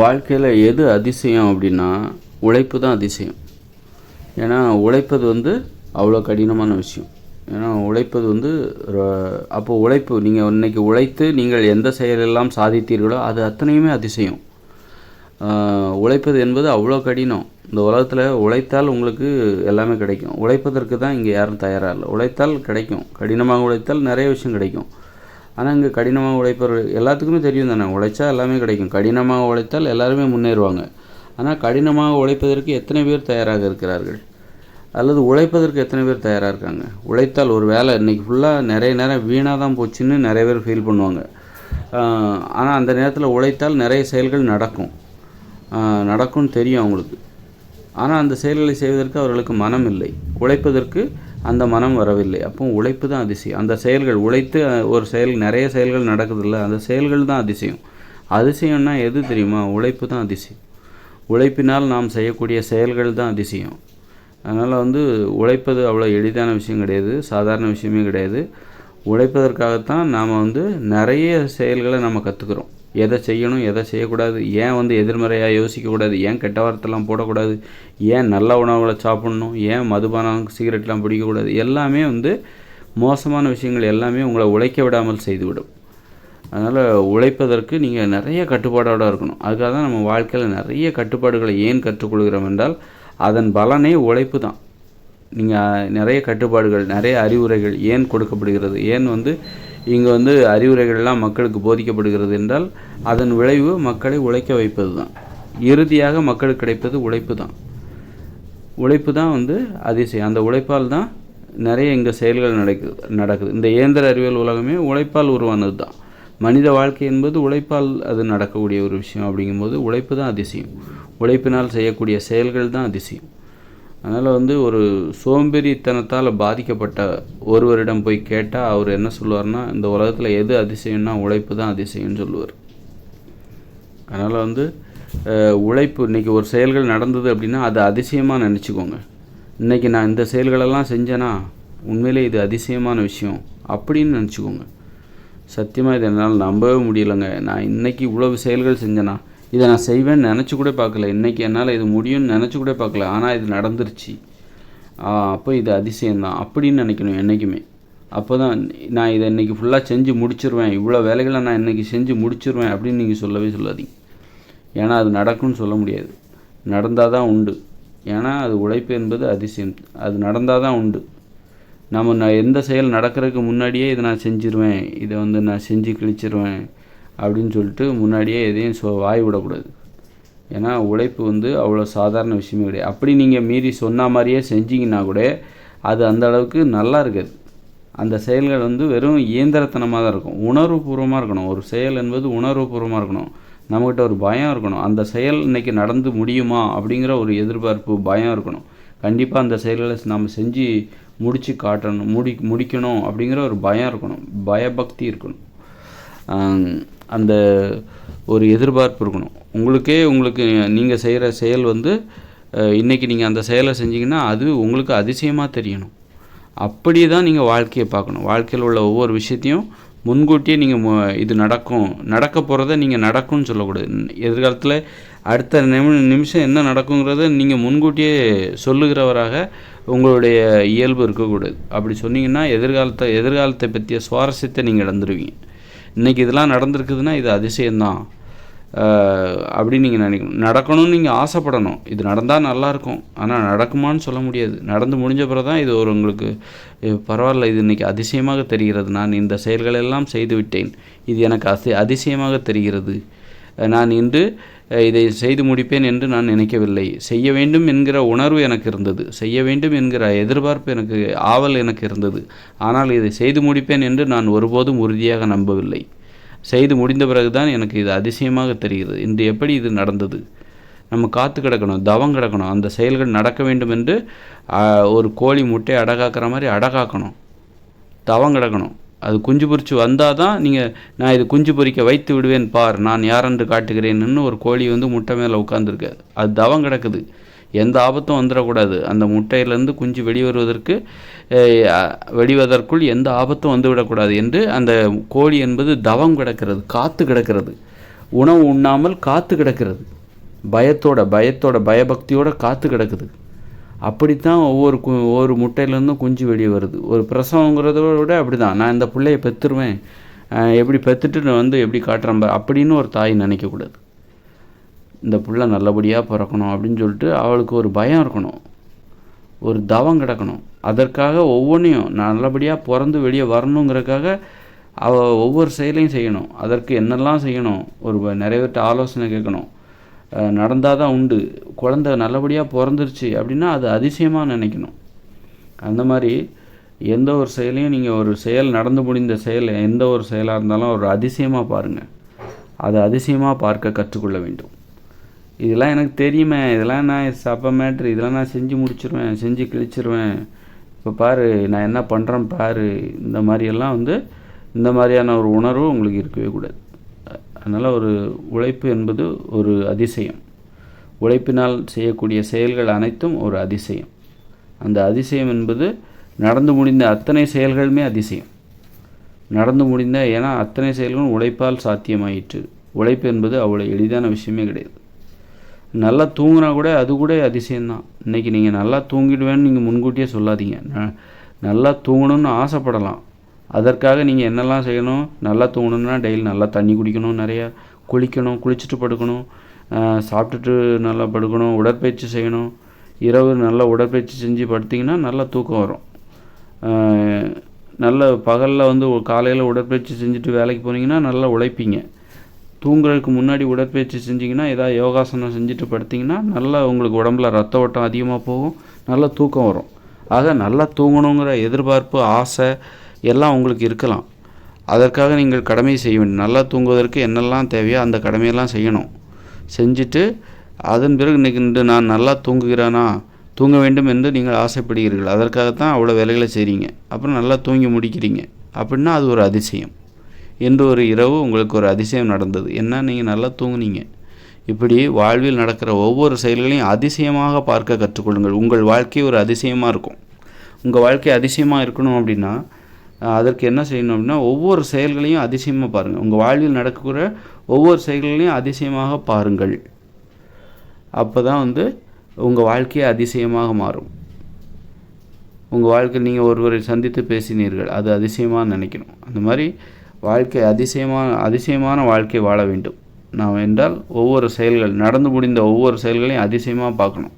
வாழ்க்கையில் எது அதிசயம் அப்படின்னா உழைப்பு தான் அதிசயம். ஏன்னா உழைப்பது அவ்வளோ கடினமான விஷயம். ஏன்னா உழைப்பது அப்போ உழைப்பு நீங்கள் இன்றைக்கி உழைத்து நீங்கள் எந்த செயலெல்லாம் சாதித்தீர்களோ அது அத்தனையுமே அதிசயம். உழைப்பது என்பது அவ்வளோ கடினம். இந்த உலகத்தில் உழைத்தால் உங்களுக்கு எல்லாமே கிடைக்கும். உழைப்பதற்கு தான் இங்கே யாரும் தயாராக இல்லை. உழைத்தால் கிடைக்கும், கடினமாக உழைத்தால் நிறைய விஷயம் கிடைக்கும். ஆனால் இங்கே கடினமாக உழைப்பவர்கள் எல்லாத்துக்குமே தெரியும் தானே, உழைச்சா எல்லாமே கிடைக்கும். கடினமாக உழைத்தால் எல்லாருமே முன்னேறுவாங்க. ஆனால் கடினமாக உழைப்பதற்கு எத்தனை பேர் தயாராக இருக்கிறார்கள், அல்லது உழைப்பதற்கு எத்தனை பேர் தயாராக இருக்காங்க? உழைத்தால் ஒரு வேலை இன்றைக்கி ஃபுல்லாக நிறைய நேரம் வீணாக தான் போச்சுன்னு நிறைய பேர் ஃபீல் பண்ணுவாங்க. ஆனால் அந்த நேரத்தில் உழைத்தால் நிறைய செயல்கள் நடக்கும்னு தெரியும் அவங்களுக்கு. ஆனால் அந்த செயல்களை செய்வதற்கு அவர்களுக்கு மனம் இல்லை. உழைப்பதற்கு அந்த மனம் வரவில்லை. அப்போ உழைப்பு தான் அதிசயம். அந்த செயல்கள் உழைத்து ஒரு நிறைய செயல்கள் நடக்குதில்ல, அந்த செயல்கள் தான் அதிசயம். அதிசயம்னா எது தெரியுமா? உழைப்பு தான் அதிசயம். உழைப்பினால் நாம் செய்யக்கூடிய செயல்கள் தான் அதிசயம். அதனால் உழைப்பது அவ்வளோ எளிதான விஷயம் கிடையாது, சாதாரண விஷயமே கிடையாது. உழைப்பதற்காகத்தான் நாம் நிறைய செயல்களை நம்ம கற்றுக்குறோம். எதை செய்யணும், எதை செய்யக்கூடாது, ஏன் எதிர்மறையாக யோசிக்கக்கூடாது, ஏன் கெட்ட வார்த்தைலாம் போடக்கூடாது, ஏன் நல்ல உணவுகளை சாப்பிட்ணும், ஏன் மதுபானம் சிகரெட்லாம் பிடிக்கக்கூடாது, எல்லாமே மோசமான விஷயங்கள் எல்லாமே உங்களை உழைக்க விடாமல் செய்துவிடும். அதனால் உழைப்பதற்கு நீங்கள் நிறைய கட்டுப்பாடோடு இருக்கணும். அதுக்காக தான் நம்ம வாழ்க்கையில் நிறைய கட்டுப்பாடுகளை ஏன் கற்றுக்கொள்கிறோம் என்றால் அதன் பலனே உழைப்பு தான். நீங்கள் நிறைய கட்டுப்பாடுகள், நிறைய அறிவுரைகள் ஏன் கொடுக்கப்படுகிறது, ஏன் இங்கே அறிவுரைகள்லாம் மக்களுக்கு போதிக்கப்படுகிறது என்றால் அதன் விளைவு மக்களை உழைக்க வைப்பது தான். இறுதியாக மக்களுக்கு கிடைப்பது உழைப்பு தான். உழைப்பு தான் அதிசயம். அந்த உழைப்பால் தான் நிறைய இங்கே செயல்கள் நடக்குது. இந்த இயந்திர அறிவியல் உலகமே உழைப்பால் உருவானது தான். மனித வாழ்க்கை என்பது உழைப்பால் அது நடக்கக்கூடிய ஒரு விஷயம். அப்படிங்கும்போது உழைப்பு தான் அதிசயம். உழைப்பினால் செய்யக்கூடிய செயல்கள் தான் அதிசயம். அதனால் ஒரு சோம்பேறித்தனத்தால் பாதிக்கப்பட்ட ஒருவரிடம் போய் கேட்டால் அவர் என்ன சொல்லுவார்னா, இந்த உலகத்தில் எது அதிசயம்னா உழைப்பு தான் அதிசயம்னு சொல்லுவார். அதனால் உழைப்பு இன்றைக்கி ஒரு செயல்கள் நடந்தது அப்படின்னா அது அதிசயமாக நினச்சிக்கோங்க. இன்றைக்கி நான் இந்த செயல்களெல்லாம் செஞ்சேன்னா உண்மையிலே இது அதிசயமான விஷயம் அப்படின்னு நினச்சிக்கோங்க. சத்தியமாக இதை என்னால் நம்பவே முடியலைங்க. நான் இன்றைக்கி இவ்வளவு செயல்கள் செஞ்சேன்னா இதை நான் செய்வேன்னு நினச்சி கூட பார்க்கல, இன்றைக்கி என்னால் இது முடியும்னு நினச்சி கூட பார்க்கல, ஆனால் இது நடந்துருச்சு, அப்போ இது அதிசயம்தான் அப்படின்னு நினைக்கணும் என்றைக்குமே. அப்போ தான் நான் இதை இன்றைக்கி ஃபுல்லாக செஞ்சு முடிச்சிருவேன், இவ்வளோ வேலைகளை நான் இன்றைக்கி செஞ்சு முடிச்சிருவேன் அப்படின்னு நீங்கள் சொல்லவே சொல்லாதீங்க. ஏன்னா அது நடக்கும்னு சொல்ல முடியாது. நடந்தால் தான் உண்டு. ஏன்னா அது உழைப்பு என்பது அதிசயம். அது நடந்தால் தான் உண்டு. நான் எந்த செயல் நடக்கிறதுக்கு முன்னாடியே இதை நான் செஞ்சிருவேன், இதை நான் செஞ்சு கிழிச்சிருவேன் அப்படின்னு சொல்லிட்டு முன்னாடியே எதையும் வாய் விடக்கூடாது. ஏன்னா உழைப்பு அவ்வளோ சாதாரண விஷயமே கிடையாது. அப்படி நீங்கள் மீறி சொன்ன மாதிரியே செஞ்சிங்கன்னா கூட அது அந்த அளவுக்கு நல்லா இருக்காது. அந்த செயல்கள் வெறும் இயந்திரத்தனமாக தான் இருக்கும். உணர்வுபூர்வமாக இருக்கணும். ஒரு செயல் என்பது உணர்வுபூர்வமாக இருக்கணும். நம்மகிட்ட ஒரு பயம் இருக்கணும். அந்த செயல் இன்றைக்கி நடந்து முடியுமா அப்படிங்கிற ஒரு எதிர்பார்ப்பு, பயம் இருக்கணும். கண்டிப்பாக அந்த செயல்களை நம்ம செஞ்சு முடித்து காட்டணும், முடிக்கணும் அப்படிங்கிற ஒரு பயம் இருக்கணும், பயபக்தி இருக்கணும். அந்த ஒரு எதிர்பார்ப்பு இருக்கணும். உங்களுக்கு நீங்கள் செய்கிற செயல் இன்றைக்கி நீங்கள் அந்த செயலை செஞ்சிங்கன்னா அது உங்களுக்கு அதிசயமாக தெரியணும். அப்படி தான் நீங்கள் வாழ்க்கையை பார்க்கணும். வாழ்க்கையில் உள்ள ஒவ்வொரு விஷயத்தையும் முன்கூட்டியே நீங்கள் இது நடக்க போகிறத நீங்கள் நடக்கும்னு சொல்லக்கூடாது. எதிர்காலத்தில் அடுத்த நிமிஷம் என்ன நடக்குங்கிறத நீங்கள் முன்கூட்டியே சொல்லுகிறவராக உங்களுடைய இயல்பு இருக்கக்கூடாது. அப்படி சொன்னீங்கன்னா எதிர்காலத்தை பற்றிய சுவாரஸ்யத்தை நீங்கள் இழந்துருவீங்க. இன்றைக்கி இதெல்லாம் நடந்திருக்குதுன்னா இது அதிசயம்தான் அப்படின்னு நீங்கள் நினைக்கணும். நடக்கணும்னு நீங்கள் ஆசைப்படணும். இது நடந்தால் நல்லாயிருக்கும், ஆனால் நடக்குமான்னு சொல்ல முடியாது. நடந்து முடிஞ்ச பிறகு தான் இது உங்களுக்கு பரவாயில்ல, இது இன்றைக்கி அதிசயமாக தெரிகிறது, நான் இந்த செயல்களெல்லாம் செய்துவிட்டேன், இது எனக்கு அதிசயமாக தெரிகிறது, நான் இன்று இதை செய்து முடிப்பேன் என்று நான் நினைக்கவில்லை, செய்ய வேண்டும் என்கிற உணர்வு எனக்கு இருந்தது, செய்ய வேண்டும் என்கிற எதிர்பார்ப்பு ஆவல் எனக்கு இருந்தது, ஆனால் இதை செய்து முடிப்பேன் என்று நான் ஒருபோதும் உறுதியாக நம்பவில்லை. செய்து முடிந்த பிறகுதான் எனக்கு இது அதிசயமாக தெரிகிறது, இன்று எப்படி இது நடந்தது. நம்ம காத்து கிடக்கணும், தவம் கிடக்கணும். அந்த செயல்கள் நடக்க வேண்டும் என்று ஒரு கோழி முட்டை அடகாக்கிற மாதிரி அடகாக்கணும், தவம் கிடக்கணும். அது குஞ்சு பொறிச்சு வந்தால் தான் நான் இது குஞ்சு பொறிக்க வைத்து விடுவேன் பார், நான் யாரென்று காட்டுகிறேன்னு ஒரு கோழி முட்டை மேலே உட்காந்துருக்கு. அது தவம் கிடக்குது. எந்த ஆபத்தும் வந்துடக்கூடாது. அந்த முட்டையிலேருந்து குஞ்சு வெளிவதற்குள் எந்த ஆபத்தும் வந்துவிடக்கூடாது என்று அந்த கோழி என்பது தவம் கிடக்கிறது, காத்து கிடக்கிறது. உணவு உண்ணாமல் காத்து கிடக்கிறது, பயத்தோட பயபக்தியோடு காத்து கிடக்குது. அப்படித்தான் ஒவ்வொரு முட்டையிலேருந்தும் குஞ்சு வெளியே வருது. ஒரு பிரசவங்கிறத விட அப்படி தான், நான் இந்த பிள்ளையை பெற்றுருவேன், எப்படி பெற்றுட்டு நான் எப்படி காட்டுறேன் அப்படின்னு ஒரு தாய் நினைக்கக்கூடாது. இந்த பிள்ளை நல்லபடியாக பிறக்கணும் அப்படின்னு சொல்லிட்டு அவளுக்கு ஒரு பயம் இருக்கணும், ஒரு தவம் கிடக்கணும். அதற்காக ஒவ்வொன்றையும் நல்லபடியாக பிறந்து வெளியே வரணுங்கிறதுக்காக அவள் ஒவ்வொரு செயலையும் செய்யணும். அதற்கு என்னெல்லாம் செய்யணும், நிறைய பேர்கிட்ட ஆலோசனை கேட்கணும். நடந்தால் தான் உண்டு, குழந்தை நல்லபடியாக பிறந்துருச்சு அப்படின்னா அது அதிசயமாக நினைக்கணும். அந்த மாதிரி எந்த ஒரு செயலையும் நீங்கள் ஒரு செயல் நடந்து முடிந்த செயல் எந்த ஒரு செயலாக இருந்தாலும் ஒரு அதிசயமாக பாருங்கள். அதை அதிசயமாக பார்க்க கற்றுக்கொள்ள வேண்டும். இதெல்லாம் எனக்கு தெரியுமே, இதெல்லாம் நான் சப்ப மேட்ரு, இதெல்லாம் நான் செஞ்சு முடிச்சிருவேன், செஞ்சு கிழிச்சிருவேன், இப்போ பாரு நான் என்ன பண்ணுறேன் பாரு, இந்த மாதிரியெல்லாம் இந்த மாதிரியான ஒரு உணர்வு உங்களுக்கு இருக்கவே கூடாது. அதனால் ஒரு உழைப்பு என்பது ஒரு அதிசயம். உழைப்பினால் செய்யக்கூடிய செயல்கள் அனைத்தும் ஒரு அதிசயம். அந்த அதிசயம் என்பது நடந்து முடிந்த அத்தனை செயல்களுமே அதிசயம். நடந்து முடிந்த ஏன்னா அத்தனை செயல்களும் உழைப்பால் சாத்தியமாயிற்று. உழைப்பு என்பது அவ்வளோ எளிதான விஷயமே கிடையாது. நல்லா தூங்கினா கூட அது கூட அதிசயம்தான். இன்றைக்கி நீங்கள் நல்லா தூங்கிடுவேன்னு நீங்கள் முன்கூட்டியே சொல்லாதீங்க. நல்லா தூங்கணும்னு ஆசைப்படலாம். அதற்காக நீங்கள் என்னெல்லாம் செய்யணும், நல்லா தூங்கணுன்னா டெய்லி நல்லா தண்ணி குடிக்கணும், நிறையா குளிக்கணும், குளிச்சுட்டு படுக்கணும், சாப்பிட்டுட்டு நல்லா படுக்கணும், உடற்பயிற்சி செய்யணும். இரவு நல்லா உடற்பயிற்சி செஞ்சு படுத்திங்கன்னா நல்லா தூக்கம் வரும். நல்ல பகலில் காலையில் உடற்பயிற்சி செஞ்சுட்டு வேலைக்கு போனீங்கன்னா நல்லா உழைப்பீங்க. தூங்குறதுக்கு முன்னாடி உடற்பயிற்சி செஞ்சிங்கன்னா ஏதாவது யோகாசனம் செஞ்சுட்டு படுத்திங்கன்னா நல்லா உங்களுக்கு உடம்புல ரத்த ஓட்டம் அதிகமாக போகும், நல்லா தூக்கம் வரும். ஆக நல்லா தூங்கணுங்கிற எதிர்பார்ப்பு, ஆசை எல்லாம் உங்களுக்கு இருக்கலாம். அதற்காக நீங்கள் கடமை செய்ய வேண்டும். நல்லா தூங்குவதற்கு என்னெல்லாம் தேவையோ அந்த கடமையெல்லாம் செய்யணும். செஞ்சுட்டு அதன் பிறகு இன்றைக்கி நான் நல்லா தூங்க வேண்டும் என்று நீங்கள் ஆசைப்படுகிறீர்கள். அதற்காகத்தான் அவ்வளோ வேலைகளை செய்கிறீங்க. அப்புறம் நல்லா தூங்கி முடிக்கிறீங்க அப்படின்னா அது ஒரு அதிசயம். என்று ஒரு இரவு உங்களுக்கு ஒரு அதிசயம் நடந்தது, என்ன நீங்கள் நல்லா தூங்குனீங்க. இப்படி வாழ்வில் நடக்கிற ஒவ்வொரு செயல்களையும் அதிசயமாக பார்க்க கற்றுக்கொள்ளுங்கள். உங்கள் வாழ்க்கை ஒரு அதிசயமாக இருக்கும். உங்கள் வாழ்க்கை அதிசயமாக இருக்கணும் அப்படின்னா அதற்கு என்ன செய்யணும் அப்படின்னா ஒவ்வொரு செயல்களையும் அதிசயமாக பாருங்கள். உங்கள் வாழ்வில் நடக்கிற ஒவ்வொரு செயல்களையும் அதிசயமாக பாருங்கள். அப்போ தான் உங்கள் வாழ்க்கையை அதிசயமாக மாறும். உங்கள் வாழ்க்கை நீங்கள் ஒருவரை சந்தித்து பேசினீர்கள், அது அதிசயமாக நினைக்கணும். அந்த மாதிரி வாழ்க்கை அதிசயமான வாழ்க்கை வாழ வேண்டும் நாம் என்றால் ஒவ்வொரு செயல்கள் நடந்து முடிந்த ஒவ்வொரு செயல்களையும் அதிசயமாக பார்க்கணும்.